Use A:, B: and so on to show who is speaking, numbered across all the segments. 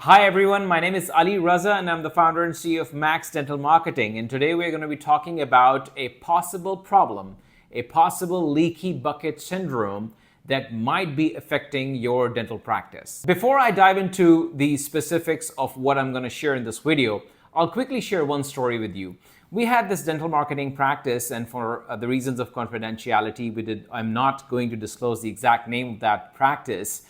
A: Hi everyone, my name is Ali Raza and I'm the founder and CEO of Max Dental Marketing. And today we're going to be talking about a possible problem, a possible leaky bucket syndrome that might be affecting your dental practice. Before I dive into the specifics of what I'm going to share in this video, I'll quickly share one story with you. We had this dental marketing practice, and for the reasons of confidentiality, I'm not going to disclose the exact name of that practice.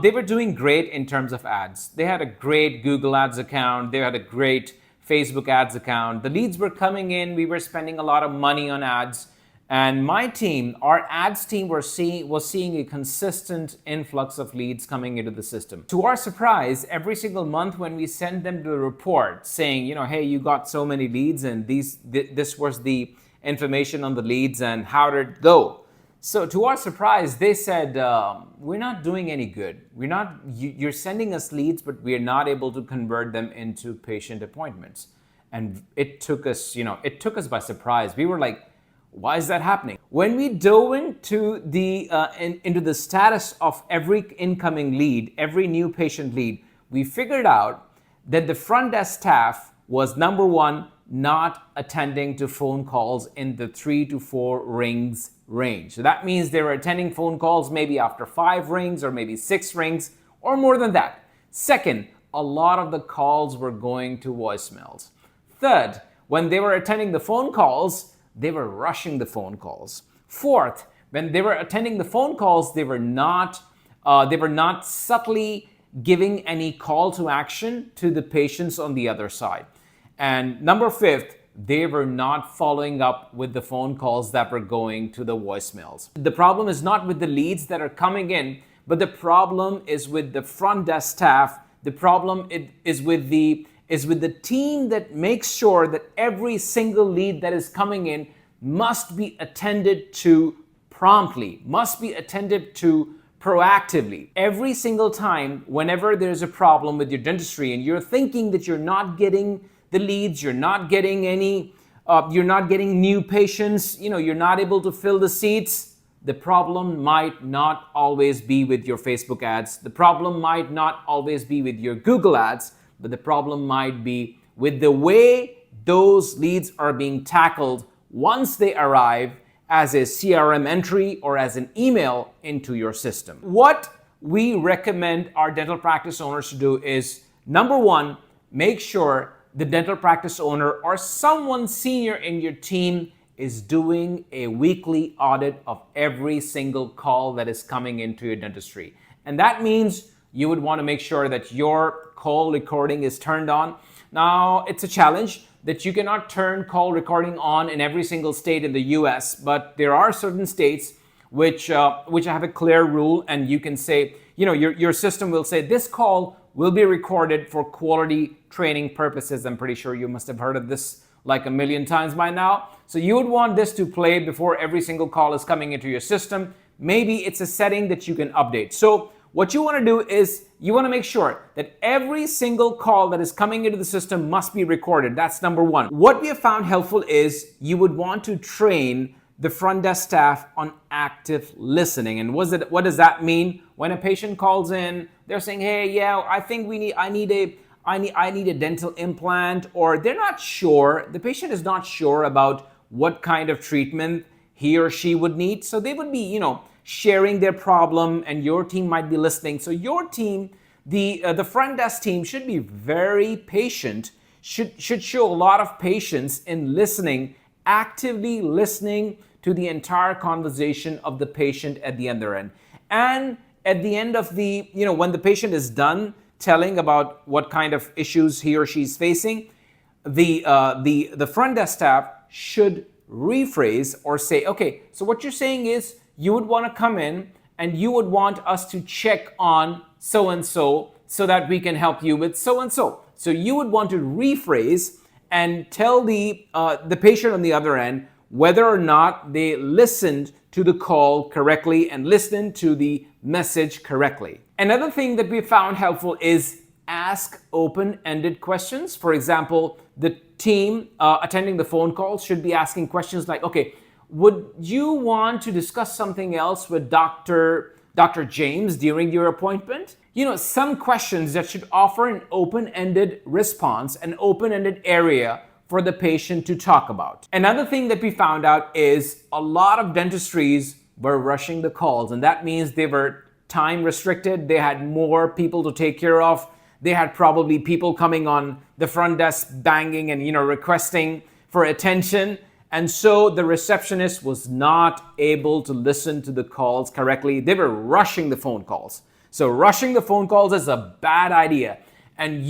A: They were doing great in terms of ads. They had a great Google Ads account. They had a great Facebook Ads account. The leads were coming in. We were spending a lot of money on ads. And my team, our ads team, was seeing a consistent influx of leads coming into the system. To our surprise, every single month when we send them the report saying, hey, you got so many leads and this was the information on the leads and how did it go? So to our surprise, they said, we're not doing any good. You're sending us leads, but we're not able to convert them into patient appointments. And it took us by surprise. We were like, why is that happening? When we dove into the status of every incoming lead, every new patient lead, we figured out that the front desk staff was, number one, not attending to phone calls in the 3 to 4 rings range. So that means they were attending phone calls maybe after 5 rings or maybe 6 rings or more than that. Second, a lot of the calls were going to voicemails. Third, when they were attending the phone calls, they were rushing the phone calls. Fourth, when they were attending the phone calls, they were not subtly giving any call to action to the patients on the other side. And number 5th, they were not following up with the phone calls that were going to the voicemails. The problem is not with the leads that are coming in, but the problem is with the front desk staff. The problem is with the team that makes sure that every single lead that is coming in must be attended to promptly, must be attended to proactively. Every single time, whenever there's a problem with your dentistry and you're thinking that you're not getting the leads, you're not getting new patients, you're not able to fill the seats, the problem might not always be with your Facebook ads. The problem might not always be with your Google ads, but the problem might be with the way those leads are being tackled once they arrive as a CRM entry or as an email into your system. What we recommend our dental practice owners to do is, number one, make sure the dental practice owner or someone senior in your team is doing a weekly audit of every single call that is coming into your dentistry. And that means you would want to make sure that your call recording is turned on. Now, it's a challenge that you cannot turn call recording on in every single state in the US, but there are certain states which have a clear rule, and you can say, your system will say this call will be recorded for quality training purposes. I'm pretty sure you must have heard of this like a million times by now. So you would want this to play before every single call is coming into your system. Maybe it's a setting that you can update. So what you want to do is you want to make sure that every single call that is coming into the system must be recorded. That's number one. What we have found helpful is you would want to train the front desk staff on active listening. And what does that mean? When a patient calls in, they're saying, hey, yeah, I think I need a dental implant, or they're not sure. The patient is not sure about what kind of treatment he or she would need. So they would be, sharing their problem, and your team might be listening. So your team, the front desk team, should be very patient, should show a lot of patience in listening, actively listening to the entire conversation of the patient at the other end. And at the end of when the patient is done telling about what kind of issues he or she is facing, the front desk staff should rephrase or say, okay, so what you're saying is you would want to come in and you would want us to check on so-and-so so that we can help you with so-and-so. So you would want to rephrase and tell the patient on the other end whether or not they listened to the call correctly and listened to the message correctly. Another thing that we found helpful is ask open-ended questions. For example, the team attending the phone call should be asking questions like, okay, would you want to discuss something else with Dr. James during your appointment? some questions that should offer an open-ended response, an open-ended area for the patient to talk about. Another thing that we found out is a lot of dentistries were rushing the calls, and that means they were time restricted. They had more people to take care of. They had probably people coming on the front desk banging and requesting for attention. And so the receptionist was not able to listen to the calls correctly. They were rushing the phone calls. So rushing the phone calls is a bad idea. And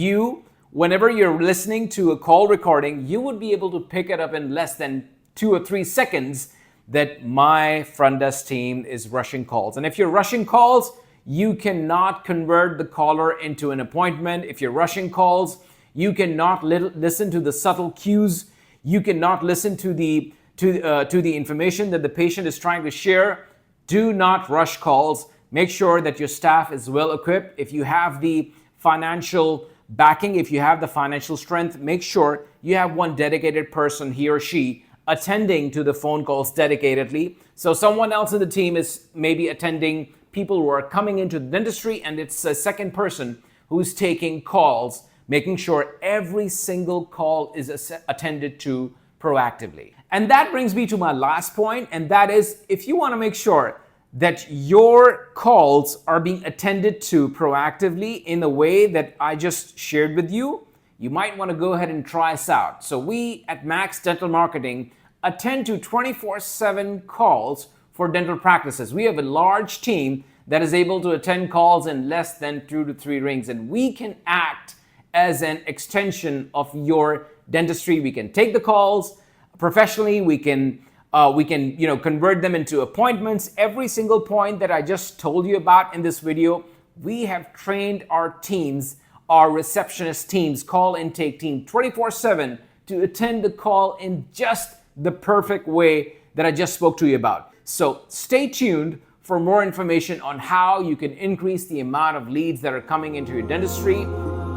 A: whenever you're listening to a call recording, you would be able to pick it up in less than 2 or 3 seconds that my front desk team is rushing calls. And if you're rushing calls, you cannot convert the caller into an appointment. If you're rushing calls, you cannot listen to the subtle cues. You cannot listen to the information that the patient is trying to share. Do not rush calls. Make sure that your staff is well equipped. If you have the financial backing, if you have the financial strength, make sure you have one dedicated person, he or she, attending to the phone calls dedicatedly. So someone else in the team is maybe attending people who are coming into the dentistry, and it's a second person who's taking calls, making sure every single call is attended to proactively. And that brings me to my last point, and that is, if you want to make sure that your calls are being attended to proactively in the way that I just shared with you, you might want to go ahead and try us out. So we at Max Dental Marketing attend to 24/7 calls for dental practices. We have a large team that is able to attend calls in less than 2 to 3 rings, and we can act as an extension of your dentistry. We can take the calls professionally. We can convert them into appointments. Every single point that I just told you about in this video, we have trained our teams, our receptionist teams, call intake team 24/7 to attend the call in just the perfect way that I just spoke to you about. So stay tuned for more information on how you can increase the amount of leads that are coming into your dentistry.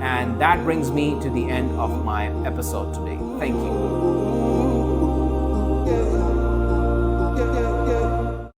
A: And that brings me to the end of my episode today. Thank you.